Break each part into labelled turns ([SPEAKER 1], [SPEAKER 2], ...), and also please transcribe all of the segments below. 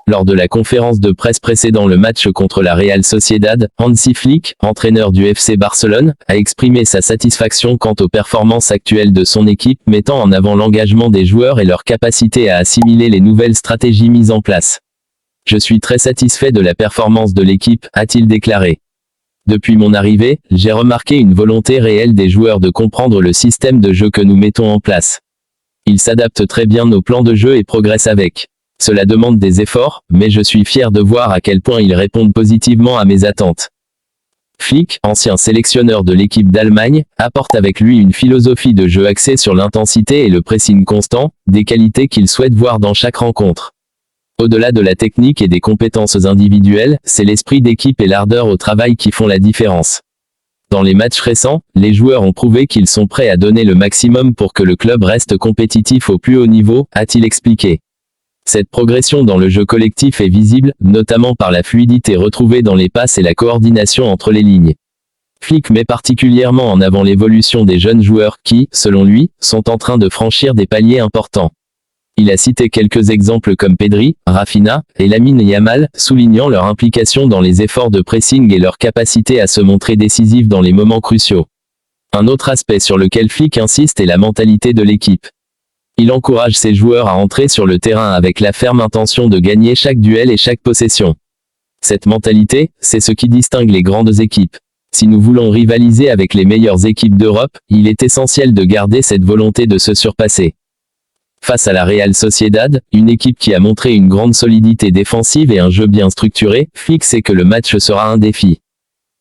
[SPEAKER 1] Lors de la conférence de presse précédant le match contre la Real Sociedad, Hansi Flick, entraîneur du FC Barcelone, a exprimé sa satisfaction quant aux performances actuelles de son équipe, mettant en avant l'engagement des joueurs et leur capacité à assimiler les nouvelles stratégies mises en place. « Je suis très satisfait de la performance de l'équipe », a-t-il déclaré. Depuis mon arrivée, j'ai remarqué une volonté réelle des joueurs de comprendre le système de jeu que nous mettons en place. Ils s'adaptent très bien aux plans de jeu et progressent avec. Cela demande des efforts, mais je suis fier de voir à quel point ils répondent positivement à mes attentes. Flick, ancien sélectionneur de l'équipe d'Allemagne, apporte avec lui une philosophie de jeu axée sur l'intensité et le pressing constant, des qualités qu'il souhaite voir dans chaque rencontre. Au-delà de la technique et des compétences individuelles, c'est l'esprit d'équipe et l'ardeur au travail qui font la différence. Dans les matchs récents, les joueurs ont prouvé qu'ils sont prêts à donner le maximum pour que le club reste compétitif au plus haut niveau, a-t-il expliqué. Cette progression dans le jeu collectif est visible, notamment par la fluidité retrouvée dans les passes et la coordination entre les lignes. Flick met particulièrement en avant l'évolution des jeunes joueurs qui, selon lui, sont en train de franchir des paliers importants. Il a cité quelques exemples comme Pedri, Rafinha et Lamine Yamal, soulignant leur implication dans les efforts de pressing et leur capacité à se montrer décisifs dans les moments cruciaux. Un autre aspect sur lequel Flick insiste est la mentalité de l'équipe. Il encourage ses joueurs à entrer sur le terrain avec la ferme intention de gagner chaque duel et chaque possession. Cette mentalité, c'est ce qui distingue les grandes équipes. Si nous voulons rivaliser avec les meilleures équipes d'Europe, il est essentiel de garder cette volonté de se surpasser. Face à la Real Sociedad, une équipe qui a montré une grande solidité défensive et un jeu bien structuré, Flick sait que le match sera un défi.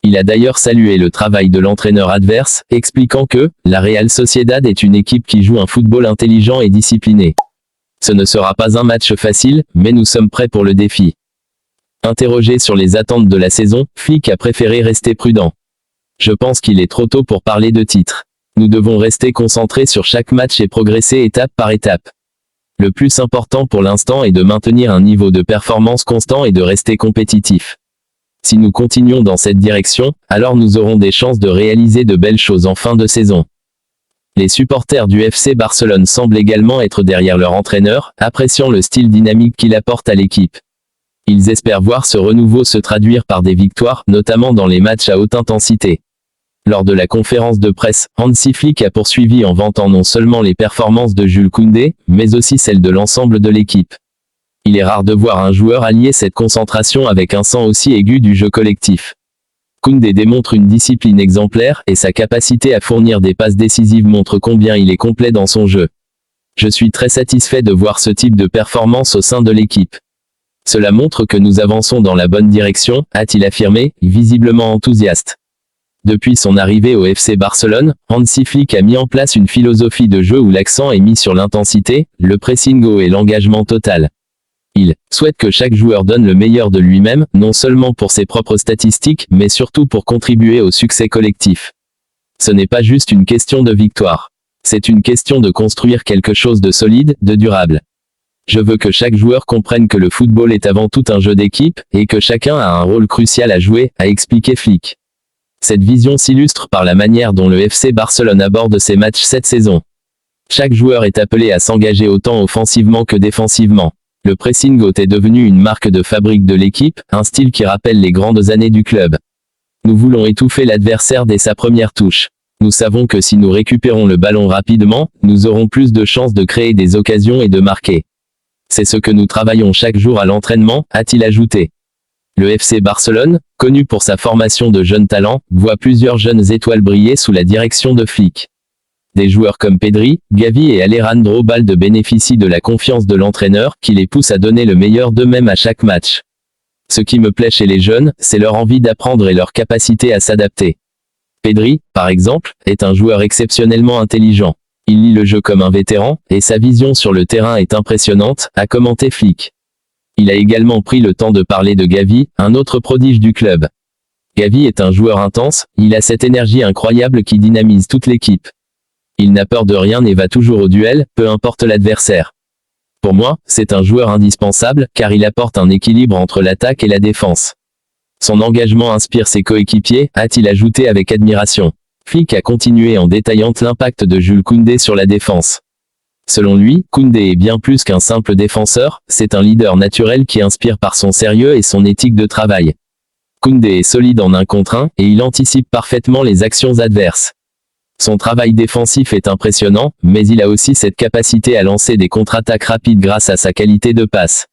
[SPEAKER 1] Il a d'ailleurs salué le travail de l'entraîneur adverse, expliquant que « la Real Sociedad est une équipe qui joue un football intelligent et discipliné. Ce ne sera pas un match facile, mais nous sommes prêts pour le défi. » Interrogé sur les attentes de la saison, Flick a préféré rester prudent. « Je pense qu'il est trop tôt pour parler de titre. Nous devons rester concentrés sur chaque match et progresser étape par étape. Le plus important pour l'instant est de maintenir un niveau de performance constant et de rester compétitif. Si nous continuons dans cette direction, alors nous aurons des chances de réaliser de belles choses en fin de saison. » Les supporters du FC Barcelone semblent également être derrière leur entraîneur, appréciant le style dynamique qu'il apporte à l'équipe. Ils espèrent voir ce renouveau se traduire par des victoires, notamment dans les matchs à haute intensité. Lors de la conférence de presse, Hansi Flick a poursuivi en vantant non seulement les performances de Jules Koundé, mais aussi celles de l'ensemble de l'équipe. Il est rare de voir un joueur allier cette concentration avec un sens aussi aigu du jeu collectif. Koundé démontre une discipline exemplaire, et sa capacité à fournir des passes décisives montre combien il est complet dans son jeu. Je suis très satisfait de voir ce type de performance au sein de l'équipe. Cela montre que nous avançons dans la bonne direction, a-t-il affirmé, visiblement enthousiaste. Depuis son arrivée au FC Barcelone, Hansi Flick a mis en place une philosophie de jeu où l'accent est mis sur l'intensité, le pressing haut et l'engagement total. Il souhaite que chaque joueur donne le meilleur de lui-même, non seulement pour ses propres statistiques, mais surtout pour contribuer au succès collectif. Ce n'est pas juste une question de victoire. C'est une question de construire quelque chose de solide, de durable. Je veux que chaque joueur comprenne que le football est avant tout un jeu d'équipe, et que chacun a un rôle crucial à jouer, a expliqué Flick. Cette vision s'illustre par la manière dont le FC Barcelone aborde ses matchs cette saison. Chaque joueur est appelé à s'engager autant offensivement que défensivement. Le pressing haut est devenu une marque de fabrique de l'équipe, un style qui rappelle les grandes années du club. Nous voulons étouffer l'adversaire dès sa première touche. Nous savons que si nous récupérons le ballon rapidement, nous aurons plus de chances de créer des occasions et de marquer. C'est ce que nous travaillons chaque jour à l'entraînement, a-t-il ajouté. Le FC Barcelone, connu pour sa formation de jeunes talents, voit plusieurs jeunes étoiles briller sous la direction de Flick. Des joueurs comme Pedri, Gavi et Alejandro Balde bénéficient de la confiance de l'entraîneur, qui les pousse à donner le meilleur d'eux-mêmes à chaque match. Ce qui me plaît chez les jeunes, c'est leur envie d'apprendre et leur capacité à s'adapter. Pedri, par exemple, est un joueur exceptionnellement intelligent. Il lit le jeu comme un vétéran, et sa vision sur le terrain est impressionnante, a commenté Flick. Il a également pris le temps de parler de Gavi, un autre prodige du club. Gavi est un joueur intense, il a cette énergie incroyable qui dynamise toute l'équipe. Il n'a peur de rien et va toujours au duel, peu importe l'adversaire. Pour moi, c'est un joueur indispensable, car il apporte un équilibre entre l'attaque et la défense. Son engagement inspire ses coéquipiers, a-t-il ajouté avec admiration. Flick a continué en détaillant l'impact de Jules Koundé sur la défense. Selon lui, Koundé est bien plus qu'un simple défenseur, c'est un leader naturel qui inspire par son sérieux et son éthique de travail. Koundé est solide en 1 contre 1, et il anticipe parfaitement les actions adverses. Son travail défensif est impressionnant, mais il a aussi cette capacité à lancer des contre-attaques rapides grâce à sa qualité de passe.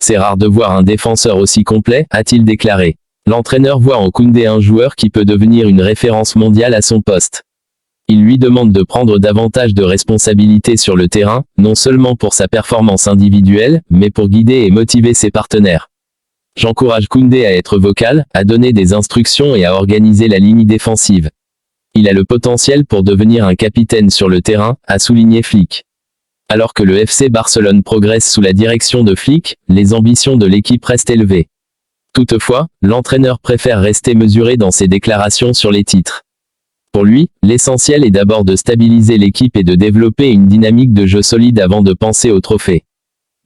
[SPEAKER 1] C'est rare de voir un défenseur aussi complet, a-t-il déclaré. L'entraîneur voit en Koundé un joueur qui peut devenir une référence mondiale à son poste. Il lui demande de prendre davantage de responsabilités sur le terrain, non seulement pour sa performance individuelle, mais pour guider et motiver ses partenaires. J'encourage Koundé à être vocal, à donner des instructions et à organiser la ligne défensive. Il a le potentiel pour devenir un capitaine sur le terrain, a souligné Flick. Alors que le FC Barcelone progresse sous la direction de Flick, les ambitions de l'équipe restent élevées. Toutefois, l'entraîneur préfère rester mesuré dans ses déclarations sur les titres. Pour lui, l'essentiel est d'abord de stabiliser l'équipe et de développer une dynamique de jeu solide avant de penser au trophée.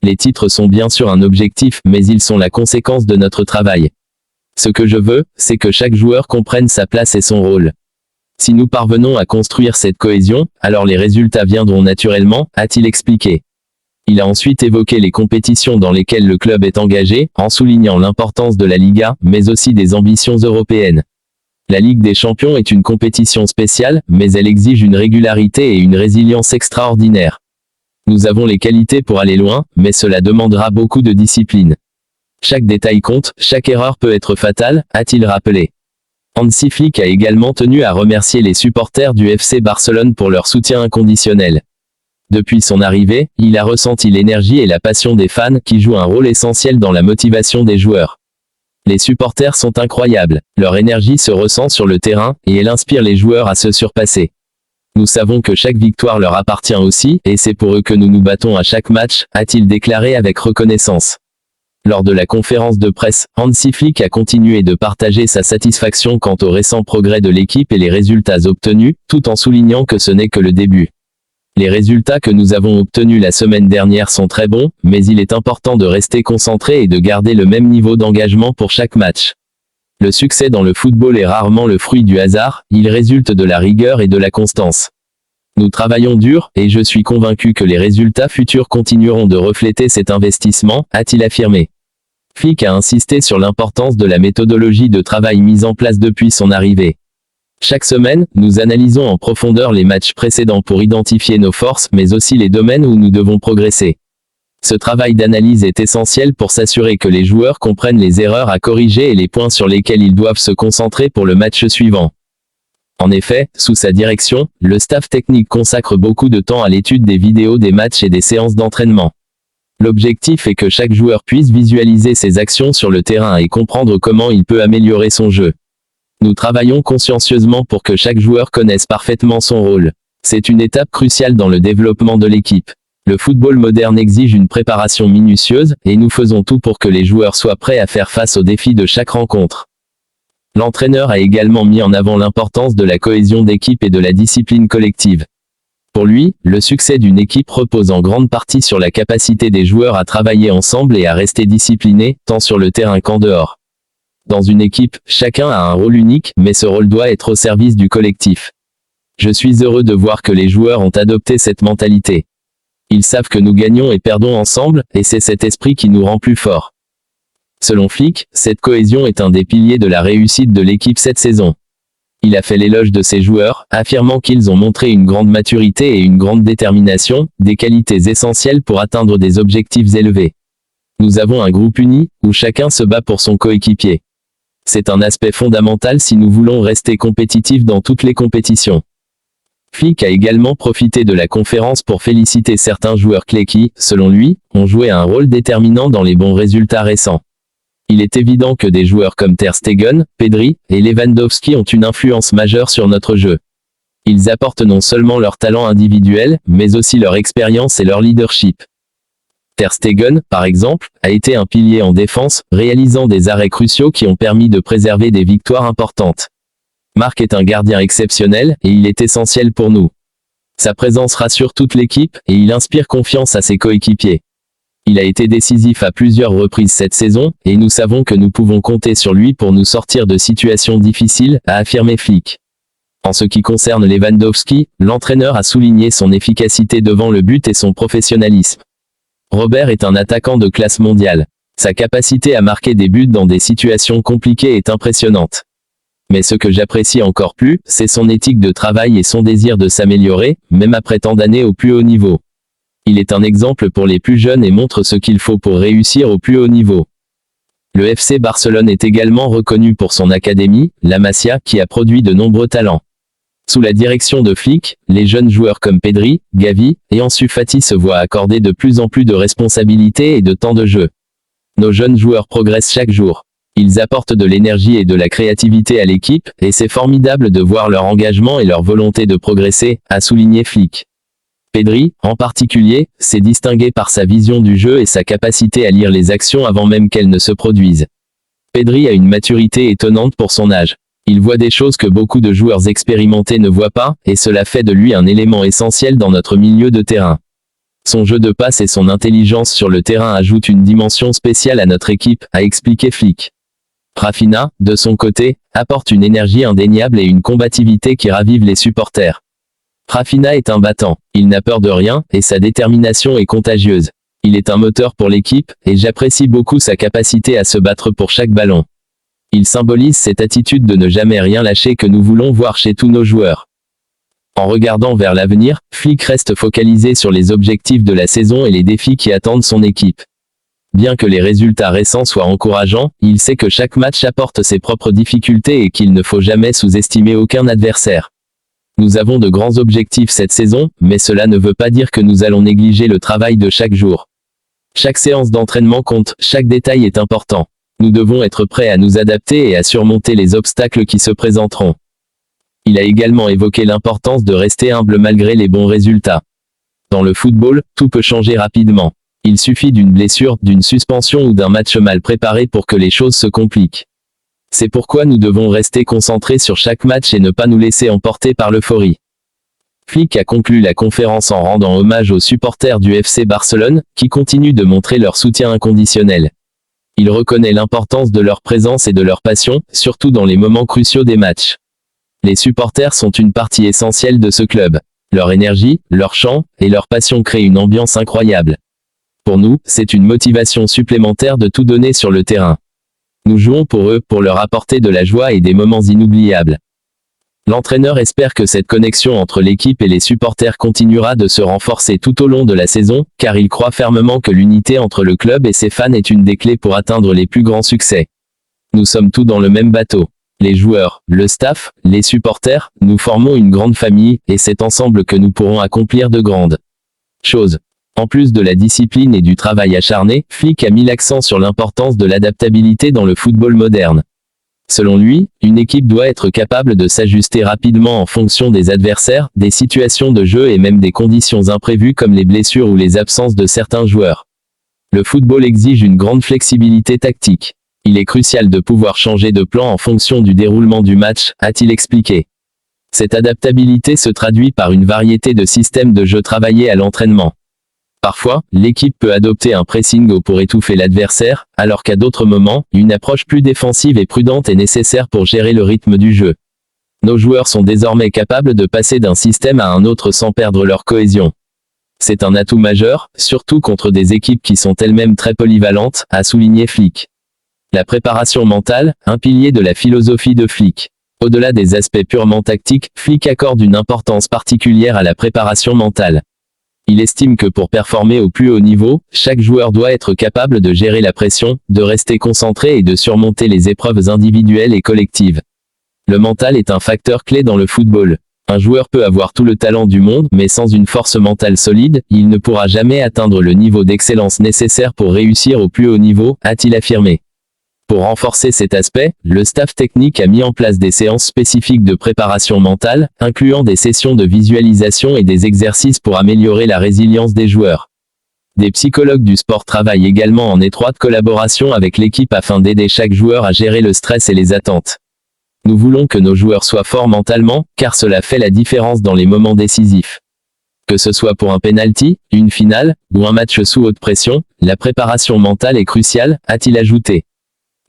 [SPEAKER 1] Les titres sont bien sûr un objectif, mais ils sont la conséquence de notre travail. Ce que je veux, c'est que chaque joueur comprenne sa place et son rôle. Si nous parvenons à construire cette cohésion, alors les résultats viendront naturellement, a-t-il expliqué. Il a ensuite évoqué les compétitions dans lesquelles le club est engagé, en soulignant l'importance de la Liga, mais aussi des ambitions européennes. La Ligue des Champions est une compétition spéciale, mais elle exige une régularité et une résilience extraordinaires. Nous avons les qualités pour aller loin, mais cela demandera beaucoup de discipline. Chaque détail compte, chaque erreur peut être fatale, a-t-il rappelé. Hansi Flick a également tenu à remercier les supporters du FC Barcelone pour leur soutien inconditionnel. Depuis son arrivée, il a ressenti l'énergie et la passion des fans qui jouent un rôle essentiel dans la motivation des joueurs. Les supporters sont incroyables, leur énergie se ressent sur le terrain, et elle inspire les joueurs à se surpasser. Nous savons que chaque victoire leur appartient aussi, et c'est pour eux que nous nous battons à chaque match, a-t-il déclaré avec reconnaissance. Lors de la conférence de presse, Hansi Flick a continué de partager sa satisfaction quant aux récents progrès de l'équipe et les résultats obtenus, tout en soulignant que ce n'est que le début. Les résultats que nous avons obtenus la semaine dernière sont très bons, mais il est important de rester concentré et de garder le même niveau d'engagement pour chaque match. Le succès dans le football est rarement le fruit du hasard, il résulte de la rigueur et de la constance. Nous travaillons dur, et je suis convaincu que les résultats futurs continueront de refléter cet investissement, a-t-il affirmé. Flick a insisté sur l'importance de la méthodologie de travail mise en place depuis son arrivée. Chaque semaine, nous analysons en profondeur les matchs précédents pour identifier nos forces, mais aussi les domaines où nous devons progresser. Ce travail d'analyse est essentiel pour s'assurer que les joueurs comprennent les erreurs à corriger et les points sur lesquels ils doivent se concentrer pour le match suivant. En effet, sous sa direction, le staff technique consacre beaucoup de temps à l'étude des vidéos des matchs et des séances d'entraînement. L'objectif est que chaque joueur puisse visualiser ses actions sur le terrain et comprendre comment il peut améliorer son jeu. Nous travaillons consciencieusement pour que chaque joueur connaisse parfaitement son rôle. C'est une étape cruciale dans le développement de l'équipe. Le football moderne exige une préparation minutieuse, et nous faisons tout pour que les joueurs soient prêts à faire face aux défis de chaque rencontre. L'entraîneur a également mis en avant l'importance de la cohésion d'équipe et de la discipline collective. Pour lui, le succès d'une équipe repose en grande partie sur la capacité des joueurs à travailler ensemble et à rester disciplinés, tant sur le terrain qu'en dehors. Dans une équipe, chacun a un rôle unique, mais ce rôle doit être au service du collectif. Je suis heureux de voir que les joueurs ont adopté cette mentalité. Ils savent que nous gagnons et perdons ensemble, et c'est cet esprit qui nous rend plus forts. Selon Flick, cette cohésion est un des piliers de la réussite de l'équipe cette saison. Il a fait l'éloge de ses joueurs, affirmant qu'ils ont montré une grande maturité et une grande détermination, des qualités essentielles pour atteindre des objectifs élevés. Nous avons un groupe uni, où chacun se bat pour son coéquipier. C'est un aspect fondamental si nous voulons rester compétitifs dans toutes les compétitions. Flick a également profité de la conférence pour féliciter certains joueurs clés qui, selon lui, ont joué un rôle déterminant dans les bons résultats récents. Il est évident que des joueurs comme Ter Stegen, Pedri et Lewandowski ont une influence majeure sur notre jeu. Ils apportent non seulement leur talent individuel, mais aussi leur expérience et leur leadership. Ter Stegen, par exemple, a été un pilier en défense, réalisant des arrêts cruciaux qui ont permis de préserver des victoires importantes. Marc est un gardien exceptionnel, et il est essentiel pour nous. Sa présence rassure toute l'équipe, et il inspire confiance à ses coéquipiers. Il a été décisif à plusieurs reprises cette saison, et nous savons que nous pouvons compter sur lui pour nous sortir de situations difficiles, a affirmé Flick. En ce qui concerne Lewandowski, l'entraîneur a souligné son efficacité devant le but et son professionnalisme. Robert est un attaquant de classe mondiale. Sa capacité à marquer des buts dans des situations compliquées est impressionnante. Mais ce que j'apprécie encore plus, c'est son éthique de travail et son désir de s'améliorer, même après tant d'années au plus haut niveau. Il est un exemple pour les plus jeunes et montre ce qu'il faut pour réussir au plus haut niveau. Le FC Barcelone est également reconnu pour son académie, la Masia, qui a produit de nombreux talents. Sous la direction de Flick, les jeunes joueurs comme Pedri, Gavi et Ansu Fati se voient accorder de plus en plus de responsabilités et de temps de jeu. Nos jeunes joueurs progressent chaque jour. Ils apportent de l'énergie et de la créativité à l'équipe, et c'est formidable de voir leur engagement et leur volonté de progresser, a souligné Flick. Pedri, en particulier, s'est distingué par sa vision du jeu et sa capacité à lire les actions avant même qu'elles ne se produisent. Pedri a une maturité étonnante pour son âge. Il voit des choses que beaucoup de joueurs expérimentés ne voient pas, et cela fait de lui un élément essentiel dans notre milieu de terrain. Son jeu de passe et son intelligence sur le terrain ajoutent une dimension spéciale à notre équipe, a expliqué Flick. Raphinha, de son côté, apporte une énergie indéniable et une combativité qui ravivent les supporters. Raphinha est un battant, il n'a peur de rien, et sa détermination est contagieuse. Il est un moteur pour l'équipe, et j'apprécie beaucoup sa capacité à se battre pour chaque ballon. Il symbolise cette attitude de ne jamais rien lâcher que nous voulons voir chez tous nos joueurs. En regardant vers l'avenir, Flick reste focalisé sur les objectifs de la saison et les défis qui attendent son équipe. Bien que les résultats récents soient encourageants, il sait que chaque match apporte ses propres difficultés et qu'il ne faut jamais sous-estimer aucun adversaire. Nous avons de grands objectifs cette saison, mais cela ne veut pas dire que nous allons négliger le travail de chaque jour. Chaque séance d'entraînement compte, chaque détail est important. Nous devons être prêts à nous adapter et à surmonter les obstacles qui se présenteront. Il a également évoqué l'importance de rester humble malgré les bons résultats. Dans le football, tout peut changer rapidement. Il suffit d'une blessure, d'une suspension ou d'un match mal préparé pour que les choses se compliquent. C'est pourquoi nous devons rester concentrés sur chaque match et ne pas nous laisser emporter par l'euphorie. Flick a conclu la conférence en rendant hommage aux supporters du FC Barcelone, qui continuent de montrer leur soutien inconditionnel. Il reconnaît l'importance de leur présence et de leur passion, surtout dans les moments cruciaux des matchs. Les supporters sont une partie essentielle de ce club. Leur énergie, leur chant et leur passion créent une ambiance incroyable. Pour nous, c'est une motivation supplémentaire de tout donner sur le terrain. Nous jouons pour eux, pour leur apporter de la joie et des moments inoubliables. L'entraîneur espère que cette connexion entre l'équipe et les supporters continuera de se renforcer tout au long de la saison, car il croit fermement que l'unité entre le club et ses fans est une des clés pour atteindre les plus grands succès. Nous sommes tous dans le même bateau. Les joueurs, le staff, les supporters, nous formons une grande famille, et c'est ensemble que nous pourrons accomplir de grandes choses. En plus de la discipline et du travail acharné, Flick a mis l'accent sur l'importance de l'adaptabilité dans le football moderne. Selon lui, une équipe doit être capable de s'ajuster rapidement en fonction des adversaires, des situations de jeu et même des conditions imprévues comme les blessures ou les absences de certains joueurs. Le football exige une grande flexibilité tactique. Il est crucial de pouvoir changer de plan en fonction du déroulement du match, a-t-il expliqué. Cette adaptabilité se traduit par une variété de systèmes de jeu travaillés à l'entraînement. Parfois, l'équipe peut adopter un pressing haut pour étouffer l'adversaire, alors qu'à d'autres moments, une approche plus défensive et prudente est nécessaire pour gérer le rythme du jeu. Nos joueurs sont désormais capables de passer d'un système à un autre sans perdre leur cohésion. C'est un atout majeur, surtout contre des équipes qui sont elles-mêmes très polyvalentes, a souligné Flick. La préparation mentale, un pilier de la philosophie de Flick. Au-delà des aspects purement tactiques, Flick accorde une importance particulière à la préparation mentale. Il estime que pour performer au plus haut niveau, chaque joueur doit être capable de gérer la pression, de rester concentré et de surmonter les épreuves individuelles et collectives. Le mental est un facteur clé dans le football. Un joueur peut avoir tout le talent du monde, mais sans une force mentale solide, il ne pourra jamais atteindre le niveau d'excellence nécessaire pour réussir au plus haut niveau, a-t-il affirmé. Pour renforcer cet aspect, le staff technique a mis en place des séances spécifiques de préparation mentale, incluant des sessions de visualisation et des exercices pour améliorer la résilience des joueurs. Des psychologues du sport travaillent également en étroite collaboration avec l'équipe afin d'aider chaque joueur à gérer le stress et les attentes. Nous voulons que nos joueurs soient forts mentalement, car cela fait la différence dans les moments décisifs. Que ce soit pour un penalty, une finale, ou un match sous haute pression, la préparation mentale est cruciale, a-t-il ajouté.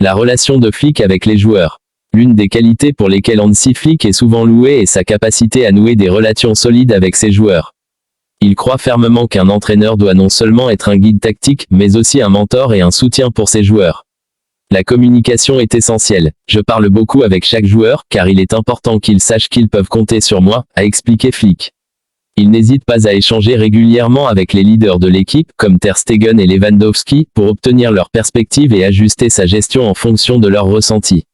[SPEAKER 1] La relation de Flick avec les joueurs. L'une des qualités pour lesquelles Hansi Flick est souvent loué est sa capacité à nouer des relations solides avec ses joueurs. Il croit fermement qu'un entraîneur doit non seulement être un guide tactique, mais aussi un mentor et un soutien pour ses joueurs. La communication est essentielle. Je parle beaucoup avec chaque joueur, car il est important qu'ils sachent qu'ils peuvent compter sur moi, a expliqué Flick. Il n'hésite pas à échanger régulièrement avec les leaders de l'équipe, comme Ter Stegen et Lewandowski, pour obtenir leurs perspectives et ajuster sa gestion en fonction de leurs ressentis.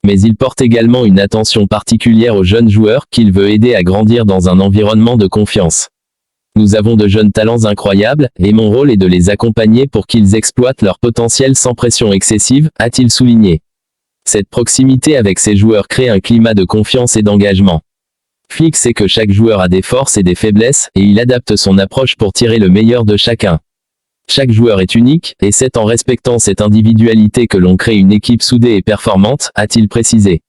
[SPEAKER 1] Mais il porte également une attention particulière aux jeunes joueurs qu'il veut aider à grandir dans un environnement de confiance. Nous avons de jeunes talents incroyables, et mon rôle est de les accompagner pour qu'ils exploitent leur potentiel sans pression excessive, a-t-il souligné. Cette proximité avec ses joueurs crée un climat de confiance et d'engagement. Flick sait que chaque joueur a des forces et des faiblesses, et il adapte son approche pour tirer le meilleur de chacun. Chaque joueur est unique, et c'est en respectant cette individualité que l'on crée une équipe soudée et performante, a-t-il précisé.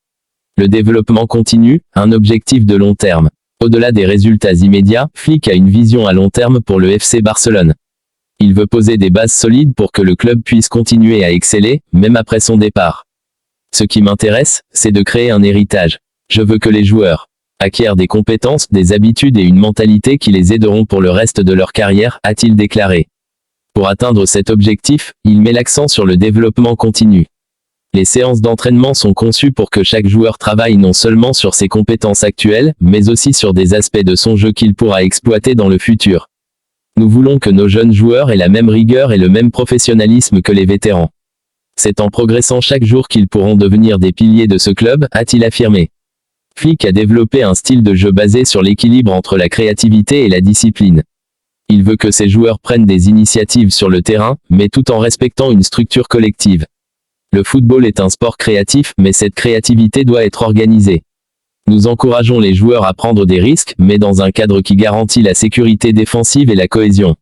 [SPEAKER 1] Le développement continu, un objectif de long terme. Au-delà des résultats immédiats, Flick a une vision à long terme pour le FC Barcelone. Il veut poser des bases solides pour que le club puisse continuer à exceller, même après son départ. Ce qui m'intéresse, c'est de créer un héritage. Je veux que les joueurs acquièrent des compétences, des habitudes et une mentalité qui les aideront pour le reste de leur carrière, a-t-il déclaré. Pour atteindre cet objectif, il met l'accent sur le développement continu. Les séances d'entraînement sont conçues pour que chaque joueur travaille non seulement sur ses compétences actuelles, mais aussi sur des aspects de son jeu qu'il pourra exploiter dans le futur. Nous voulons que nos jeunes joueurs aient la même rigueur et le même professionnalisme que les vétérans. C'est en progressant chaque jour qu'ils pourront devenir des piliers de ce club, a-t-il affirmé. Flick a développé un style de jeu basé sur l'équilibre entre la créativité et la discipline. Il veut que ses joueurs prennent des initiatives sur le terrain, mais tout en respectant une structure collective. Le football est un sport créatif, mais cette créativité doit être organisée. Nous encourageons les joueurs à prendre des risques, mais dans un cadre qui garantit la sécurité défensive et la cohésion.